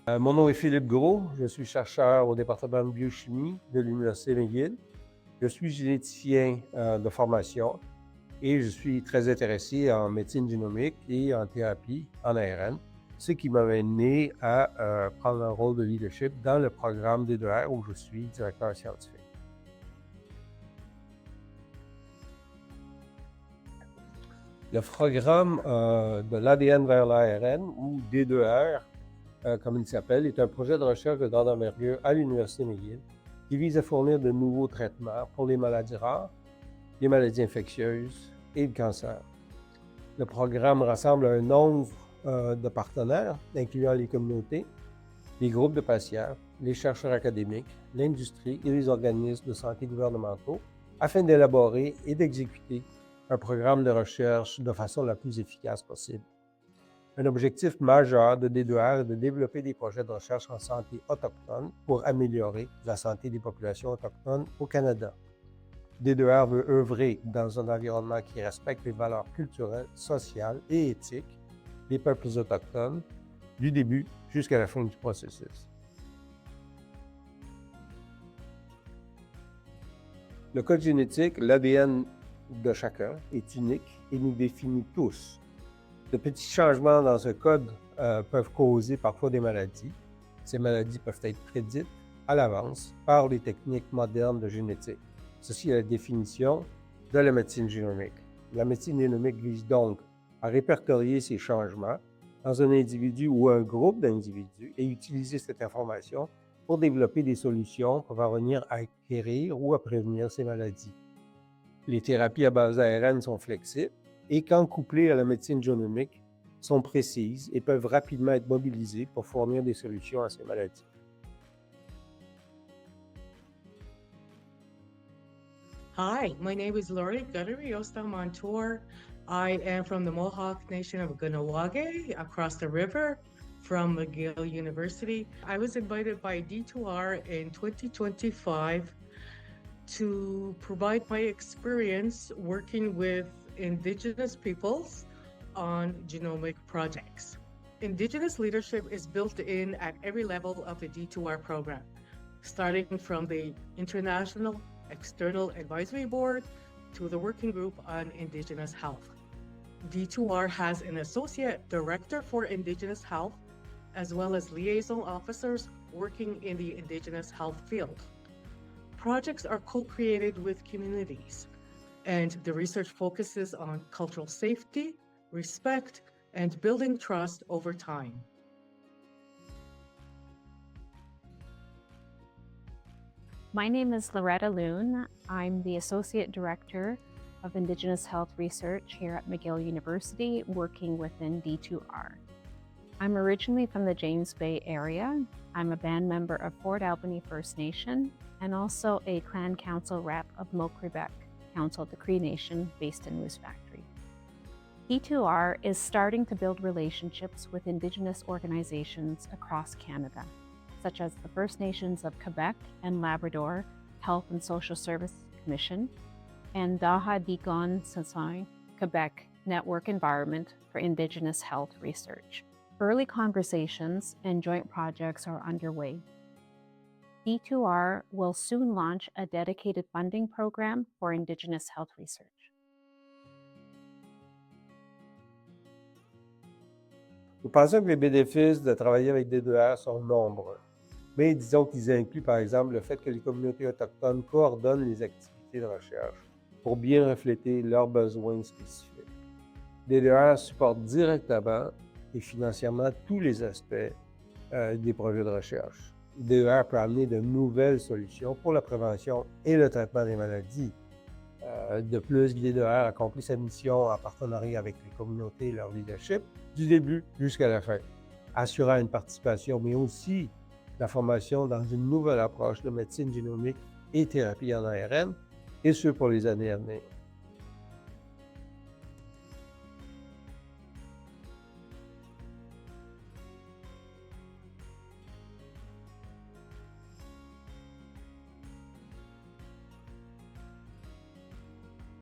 Mon nom est Philippe Gros, je suis chercheur au département de biochimie de l'Université McGill. Je suis généticien de formation et je suis très intéressé en médecine génomique et en thérapie en ARN, ce qui m'a amené à prendre un rôle de leadership dans le programme D2R où je suis directeur scientifique. Le programme de l'ADN vers l'ARN, ou D2R, comme il s'appelle, est un projet de recherche de grande envergure à l'Université McGill qui vise à fournir de nouveaux traitements pour les maladies rares, les maladies infectieuses et le cancer. Le programme rassemble un nombre de partenaires, incluant les communautés, les groupes de patients, les chercheurs académiques, l'industrie et les organismes de santé gouvernementaux, afin d'élaborer et d'exécuter un programme de recherche de façon la plus efficace possible. Un objectif majeur de D2R est de développer des projets de recherche en santé autochtone pour améliorer la santé des populations autochtones au Canada. D2R veut œuvrer dans un environnement qui respecte les valeurs culturelles, sociales et éthiques des peuples autochtones, du début jusqu'à la fin du processus. Le code génétique, l'ADN de chacun, est unique et nous définit tous. De petits changements dans ce code peuvent causer parfois des maladies. Ces maladies peuvent être prédites à l'avance par les techniques modernes de génétique. Ceci est la définition de la médecine génomique. La médecine génomique vise donc à répertorier ces changements dans un individu ou un groupe d'individus et utiliser cette information pour développer des solutions pour parvenir à guérir ou à prévenir ces maladies. Les thérapies à base d'ARN sont flexibles et quand couplées à la médecine génomique, sont précises et peuvent rapidement être mobilisées pour fournir des solutions à ces maladies. Hi, my name is Lori Guttery Montour. I am from the Mohawk Nation of Ganawage across the river from McGill University. I was invited by D2R in 2025 to provide my experience working with Indigenous peoples on genomic projects. Indigenous leadership is built in at every level of the D2R program, starting from the International External Advisory Board to the Working Group on Indigenous Health. D2R has an Associate Director for Indigenous Health, as well as liaison officers working in the Indigenous health field. Projects are co-created with communities, and the research focuses on cultural safety, respect, and building trust over time. My name is Loretta Loon. I'm the Associate Director of Indigenous Health Research here at McGill University, working within D2R. I'm originally from the James Bay area. I'm a band member of Fort Albany First Nation and also a Clan Council rep of Low Quebec Council, the Cree Nation, based in Moose Factory. D2R is starting to build relationships with Indigenous organizations across Canada, such as the First Nations of Quebec and Labrador Health and Social Service Commission and Daha Digon Sassai Quebec Network Environment for Indigenous Health Research. Early conversations and joint projects are underway. D2R will soon launch a dedicated funding program for Indigenous health research. Nous pensons que les bénéfices de travailler avec D2R sont nombreux, mais disons qu'ils incluent par exemple le fait que les communautés autochtones coordonnent les activités de recherche pour bien refléter leurs besoins spécifiques. D2R supporte directement et financièrement tous les aspects des projets de recherche. D2R peut amener de nouvelles solutions pour la prévention et le traitement des maladies. De plus, D2R accomplit sa mission en partenariat avec les communautés et leur leadership du début jusqu'à la fin, assurant une participation, mais aussi la formation dans une nouvelle approche de médecine génomique et thérapie en ARN, et ce pour les années à venir.